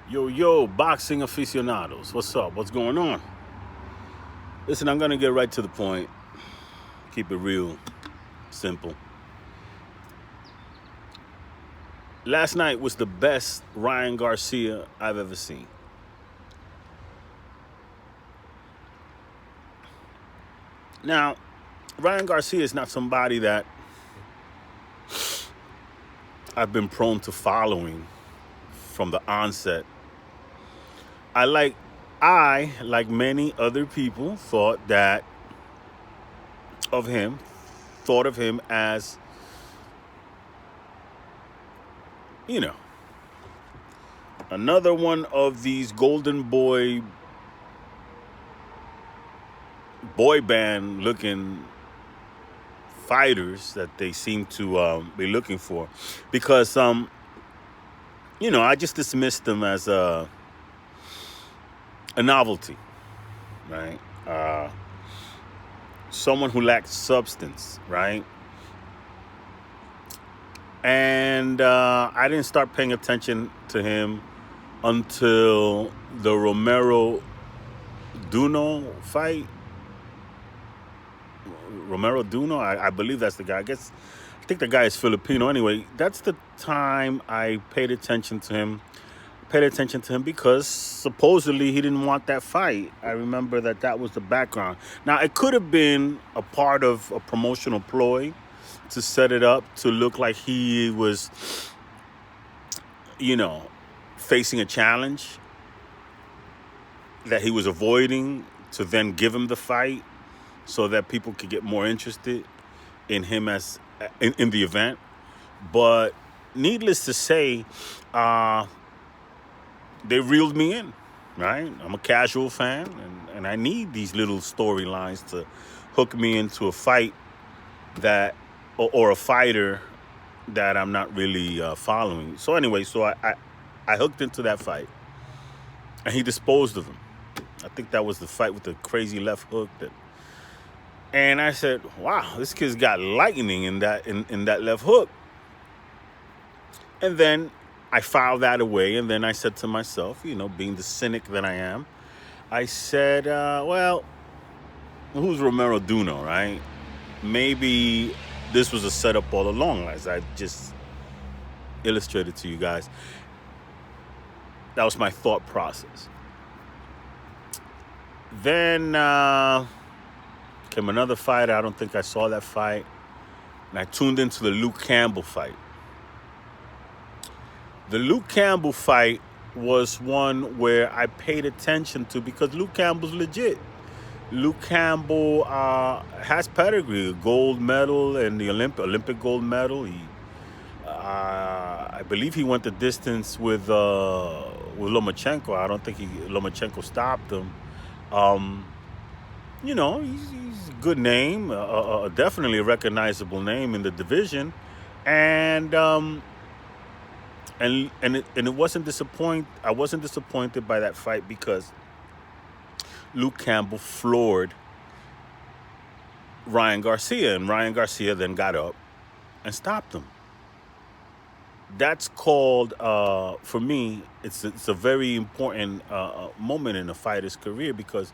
Yo, boxing aficionados. What's up? What's going on? Listen, I'm going to get right to the point. Keep it real, simple. Last night was the best Ryan Garcia I've ever seen. Now, Ryan Garcia is not somebody that I've been prone to following from the onset. I like many other people, of him, thought of him as, you know, another one of these golden boy band looking fighters that they seem to be looking for, because I just dismissed them as a novelty, right? Someone who lacks substance, right? And I didn't start paying attention to him until the Romero Duno fight. Romero Duno, I believe that's the guy. I think the guy is Filipino. Anyway, that's the time I paid attention to him. Because supposedly he didn't want that fight. I remember that was the background. Now, it could have been a part of a promotional ploy to set it up to look like he was, facing a challenge that he was avoiding, to then give him the fight so that people could get more interested in him as in the event. But needless to say, they reeled me in, right? I'm a casual fan, and I need these little storylines to hook me into a fight or a fighter that I'm not really following. So anyway, I hooked into that fight, and he disposed of him. I think that was the fight with the crazy left hook and I said, wow, this kid's got lightning in that left hook. And then I filed that away, and then I said to myself, being the cynic that I am, I said, well, who's Romero Duno, right? Maybe this was a setup all along, as I just illustrated to you guys. That was my thought process. Then came another fight. I don't think I saw that fight. And I tuned into the Luke Campbell fight. The Luke Campbell fight was one where I paid attention to because Luke Campbell's legit. Luke Campbell has pedigree, a gold medal and the Olympic gold medal. I believe he went the distance with Lomachenko. I don't think Lomachenko stopped him. He's a good name, definitely a recognizable name in the division, and it wasn't disappoint. I wasn't disappointed by that fight because Luke Campbell floored Ryan Garcia, and Ryan Garcia then got up and stopped him. That's called, for me, it's a very important moment in a fighter's career, because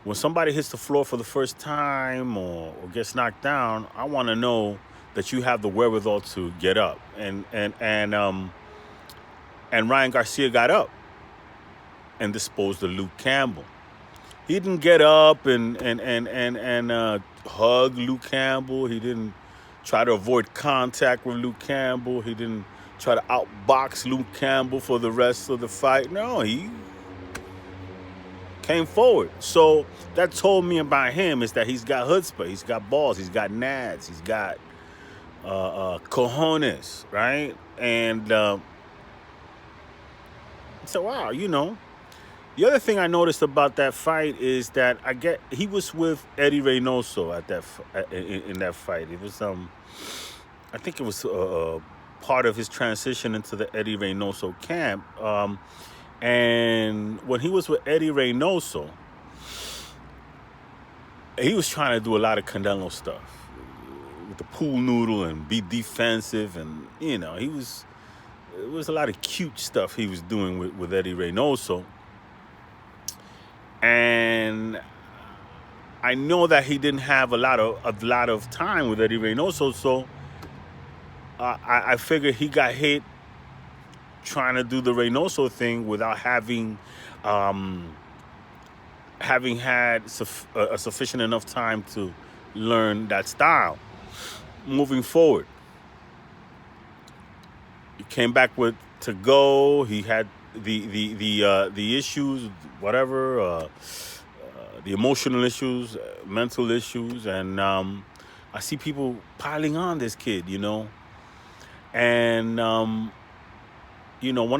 when somebody hits the floor for the first time or gets knocked down, I want to know that you have the wherewithal to get up. And Ryan Garcia got up and disposed of Luke Campbell. He didn't get up and hug Luke Campbell. He didn't try to avoid contact with Luke Campbell. He didn't try to outbox Luke Campbell for the rest of the fight. No, he came forward. So that told me about him is that he's got chutzpah, he's got balls, he's got nads, he's got cojones, right? And so, wow, The other thing I noticed about that fight is that he was with EDDY Reynoso in that fight. It was I think it was part of his transition into the EDDY Reynoso camp. And when he was with EDDY Reynoso, he was trying to do a lot of Canelo stuff with the pool noodle and be defensive, and he was it was a lot of cute stuff he was doing with EDDY REYNOSO. And I know that he didn't have a lot of time with EDDY REYNOSO, so I figured he got hit trying to do the Reynoso thing without having had a sufficient enough time to learn that style. Moving forward, he came back with to go. He had the issues, whatever, the emotional issues, mental issues, and I see people piling on this kid, and one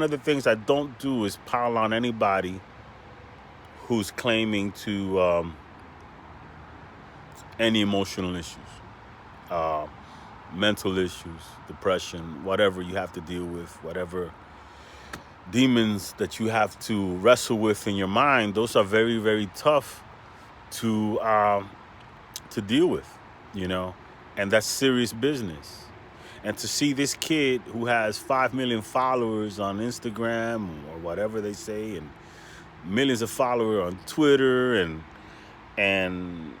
of the things I don't do is pile on anybody who's claiming to any emotional issues, mental issues, depression, whatever you have to deal with, whatever demons that you have to wrestle with in your mind. Those are very, very tough to deal with, and that's serious business. And to see this kid who has 5 million followers on Instagram or whatever they say, and millions of followers on Twitter, and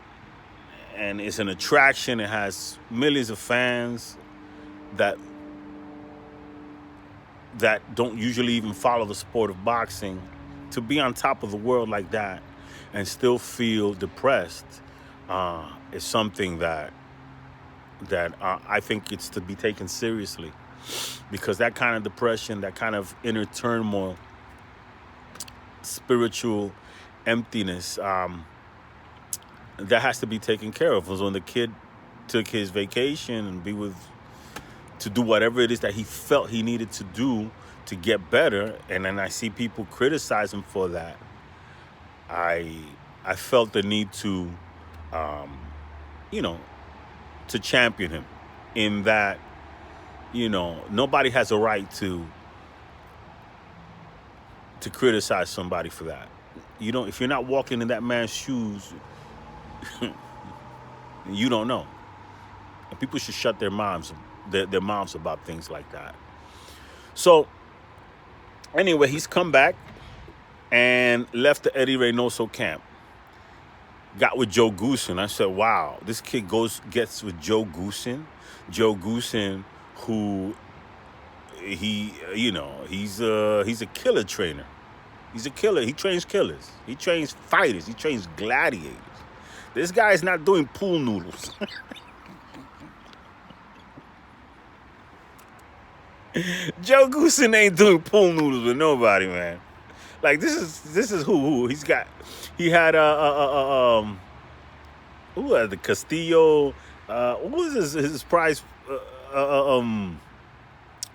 it's an attraction. It has millions of fans that don't usually even follow the sport of boxing. To be on top of the world like that and still feel depressed is something that I think it's to be taken seriously, because that kind of depression, that kind of inner turmoil, spiritual emptiness, that has to be taken care of. Because when the kid took his vacation and to do whatever it is that he felt he needed to do to get better, and then I see people criticize him for that, I felt the need to to champion him, in that, nobody has a right to criticize somebody for that. If you're not walking in that man's shoes, you don't know. And people should shut their mouths about things like that. So anyway, he's come back and left the EDDY REYNOSO camp. Got with Joe Goosen. I said, wow, this kid gets with Joe Goosen. Joe Goosen, who he's a killer trainer. He's a killer. He trains killers. He trains fighters. He trains gladiators. This guy is not doing pool noodles. Joe Goosen ain't doing pool noodles with nobody, man. Like, this is who he had who had the Castillo, what was his prize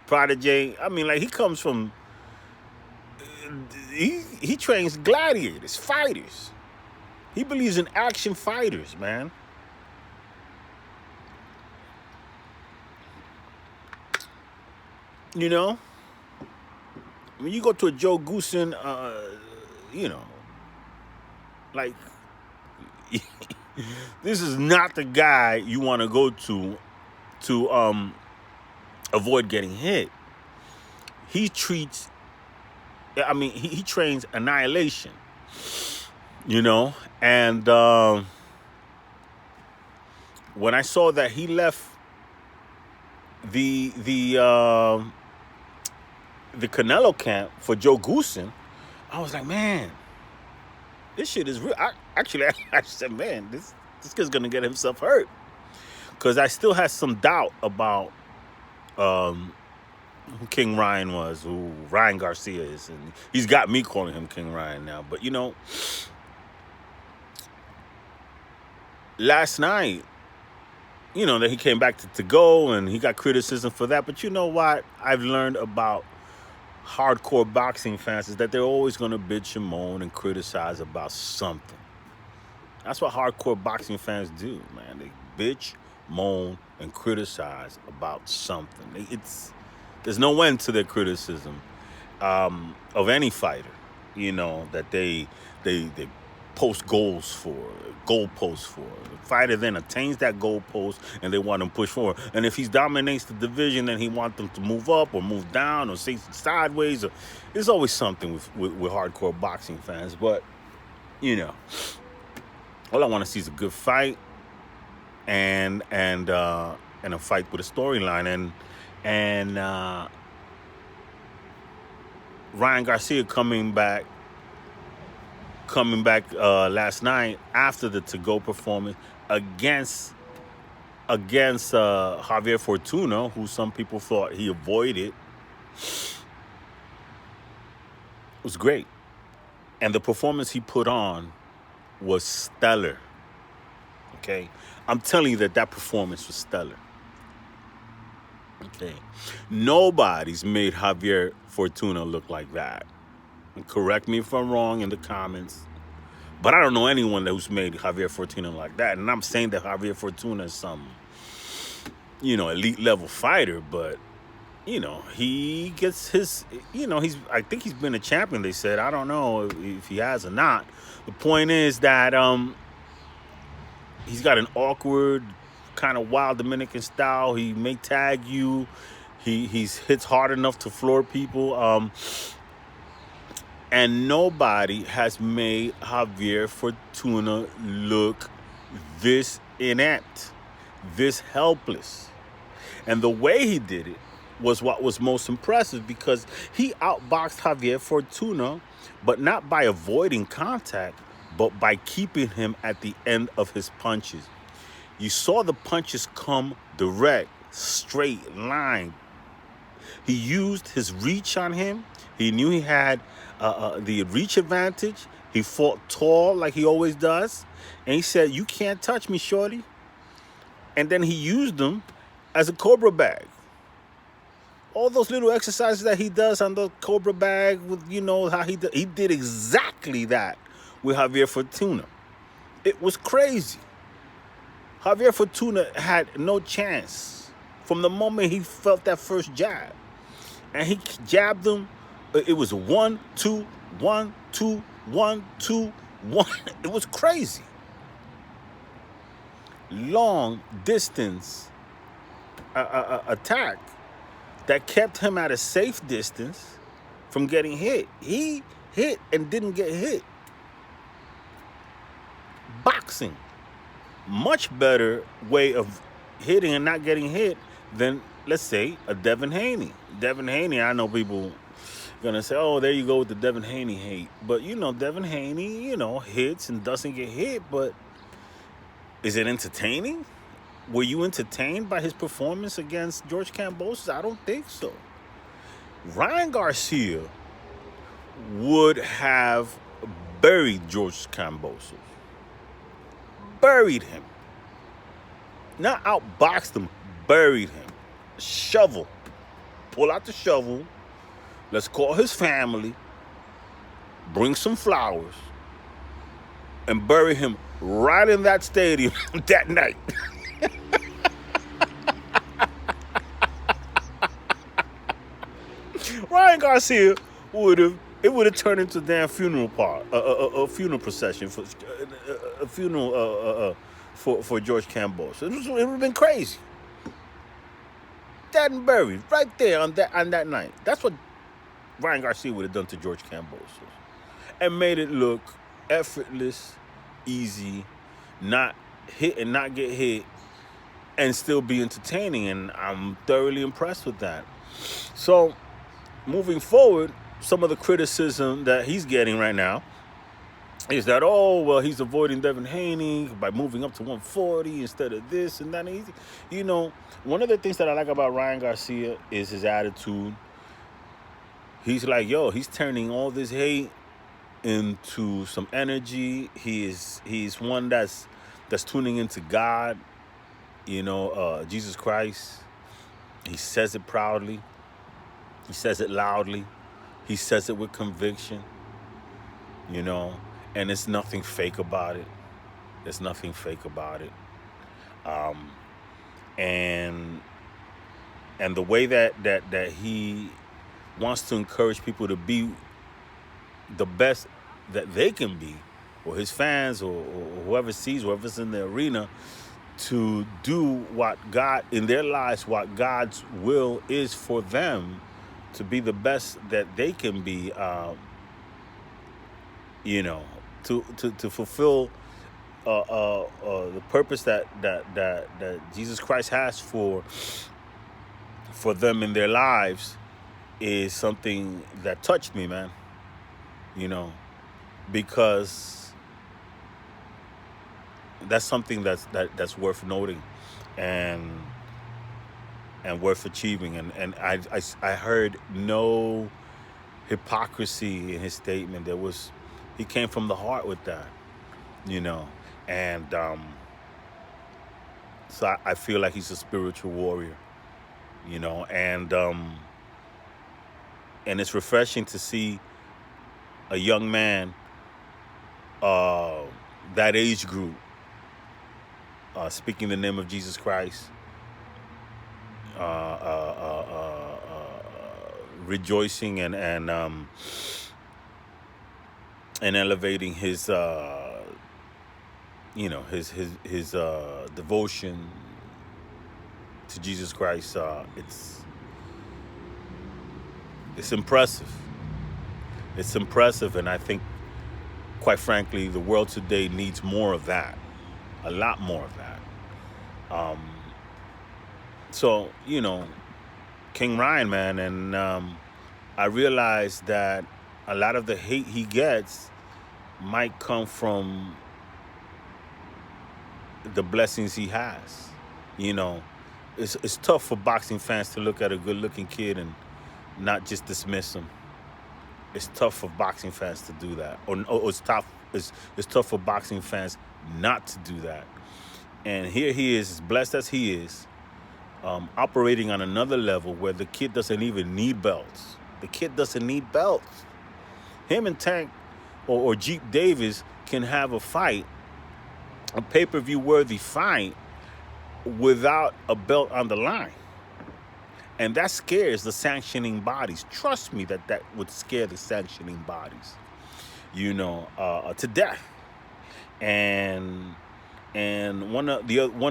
protege? I mean, like, he comes from, he trains gladiators, fighters. He believes in action fighters, man. When you go to a Joe Goosen, like, this is not the guy you want to go to avoid getting hit. He trains annihilation, and when I saw that he left the Canelo camp for Joe Goosen, I was like, man, this shit is real. I said, man, this kid's gonna get himself hurt, because I still had some doubt about who King Ryan was, who Ryan Garcia is, and he's got me calling him King Ryan now. But last night, that he came back to go, and he got criticism for that. But you know what I've learned about hardcore boxing fans is that they're always going to bitch and moan and criticize about something. That's what hardcore boxing fans do, man. They bitch, moan, and criticize about something. There's no end to their criticism of any fighter, that they post goalposts for. The fighter then attains that goalpost, and they want him to push forward. And if he dominates the division, then he wants them to move up or move down or stay sideways. Or, there's always something with hardcore boxing fans. But, you know, all I want to see is a good fight and a fight with a storyline. And Ryan Garcia coming back last night after the to-go performance against Javier Fortuna, who some people thought he avoided, was great. And the performance he put on was stellar. Okay? I'm telling you that performance was stellar. Okay? Nobody's made Javier Fortuna look like that. And correct me if I'm wrong in the comments. But I don't know anyone who's made Javier Fortuna like that. And I'm saying that Javier Fortuna is some, elite level fighter. But, he gets his, I think he's been a champion, they said. I don't know if he has or not. The point is that he's got an awkward, kind of wild Dominican style. He may tag you. He hits hard enough to floor people. And nobody has made Javier Fortuna look this inept, this helpless. And the way he did it was what was most impressive, because he outboxed Javier Fortuna, but not by avoiding contact, but by keeping him at the end of his punches. You saw the punches come direct, straight line. He used his reach on him. He knew he had the reach advantage. He fought tall like he always does. And he said, "You can't touch me, shorty." And then he used them as a cobra bag. All those little exercises that he does on the cobra bag, with how he did exactly that with Javier Fortuna. It was crazy. Javier Fortuna had no chance from the moment he felt that first jab. And he jabbed him. It was 1, 2, 1, 2, 1, 2, 1. It was crazy. Long distance attack that kept him at a safe distance from getting hit. He hit and didn't get hit. Boxing, much better way of hitting and not getting hit than, let's say, a Devin Haney. Devin Haney, I know people gonna say, "Oh, there you go with the Devin Haney hate." But Devin Haney, hits and doesn't get hit. But is it entertaining? Were you entertained by his performance against George Kambosos? I don't think so. Ryan Garcia would have buried George Kambosos. Buried him. Not outboxed him, buried him. Shovel. Pull out the shovel. Let's call his family. Bring some flowers. And bury him right in that stadium that night. Ryan Garcia would have turned into a damn funeral a funeral procession for a funeral for George Kambosos. It would have been crazy. Dead and buried right there on that night. That's what Ryan Garcia would have done to George Kambosos, and made it look effortless, easy, not hit and not get hit, and still be entertaining. And I'm thoroughly impressed with that. So, moving forward, some of the criticism that he's getting right now is that, he's avoiding Devin Haney by moving up to 140 instead of this and that. One of the things that I like about Ryan Garcia is his attitude. He's like, he's turning all this hate into some energy. He's one that's tuning into God, Jesus Christ. He says it proudly. He says it loudly. He says it with conviction, and it's nothing fake about it. There's nothing fake about it. And the way that he wants to encourage people to be the best that they can be or his fans or whoever sees, whoever's in the arena, to do what God in their lives, what God's will is for them to be the best that they can be, to fulfill the purpose that Jesus Christ has for them in their lives, is something that touched me, man. Because that's something that's worth noting and worth achieving. And I heard no hypocrisy in his statement. He came from the heart with that, and so I feel like he's a spiritual warrior, and it's refreshing to see a young man that age group speaking the name of Jesus Christ, rejoicing and elevating his his devotion to Jesus Christ. It's impressive. It's impressive, and I think, quite frankly, the world today needs more of that, a lot more of that. So, King Ryan, man, and I realized that a lot of the hate he gets might come from the blessings he has. It's tough for boxing fans to look at a good-looking kid and not just dismiss him. It's tough for boxing fans to do that, or it's tough. It's tough for boxing fans not to do that. And here he is, as blessed as he is, operating on another level where the kid doesn't even need belts. The kid doesn't need belts. Him and Tank or Jeep Davis can have a fight, a pay-per-view worthy fight, without a belt on the line. And that scares the sanctioning bodies. Trust me, that would scare the sanctioning bodies, to death. And one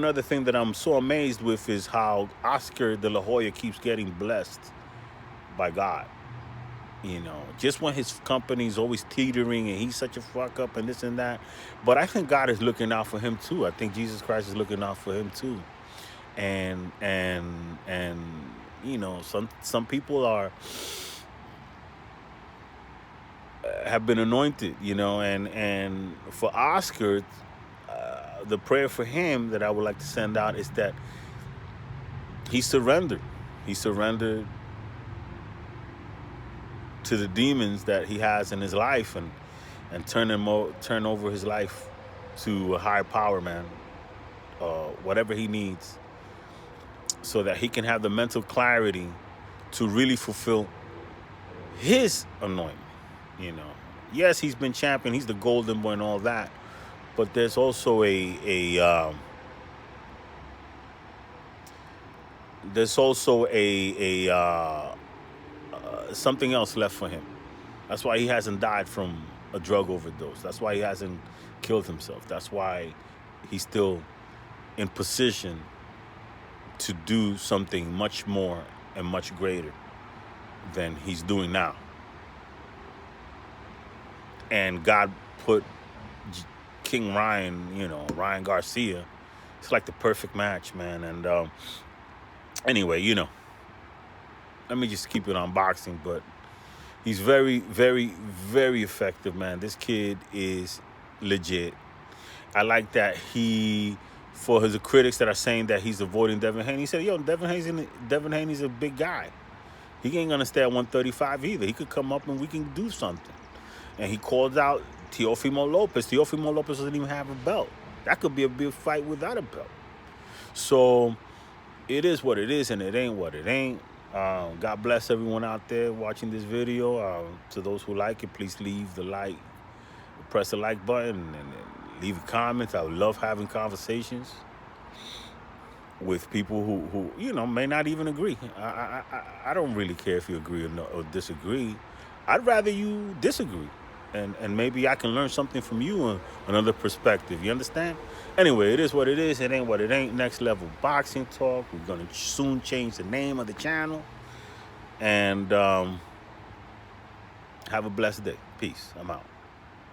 other thing that I'm so amazed with is how Oscar De La Hoya keeps getting blessed by God. Just when his company's always teetering and he's such a fuck up and this and that. But I think God is looking out for him too. I think Jesus Christ is looking out for him too. And some people have been anointed, and for Oscar, the prayer for him that I would like to send out is that he surrendered. He surrendered to the demons that he has in his life and turn over his life to a higher power, man, whatever he needs, so that he can have the mental clarity to really fulfill his anointment. Yes, he's been champion, he's the golden boy and all that, but there's also something else left for him. That's why he hasn't died from a drug overdose. That's why he hasn't killed himself. That's why he's still in position to do something much more and much greater than he's doing now. And God put King Ryan, Ryan Garcia, it's like the perfect match, man. And anyway, let me just keep it on boxing, but he's very, very, very effective, man. This kid is legit. I like that for his critics that are saying that he's avoiding Devin Haney, he said, Devin Haney's a big guy. He ain't gonna stay at 135 either. He could come up and we can do something. And he called out Teofimo Lopez. Teofimo Lopez doesn't even have a belt. That could be a big fight without a belt. So it is what it is, and it ain't what it ain't. God bless everyone out there watching this video. To those who like it, please leave the like, press the like button, and leave a comment. I love having conversations with people who may not even agree. I don't really care if you agree or disagree. I'd rather you disagree. and maybe I can learn something from you, another perspective. You understand? Anyway, it is what it is. It ain't what it ain't. Next Level Boxing Talk. We're gonna soon change the name of the channel. And have a blessed day. Peace. I'm out.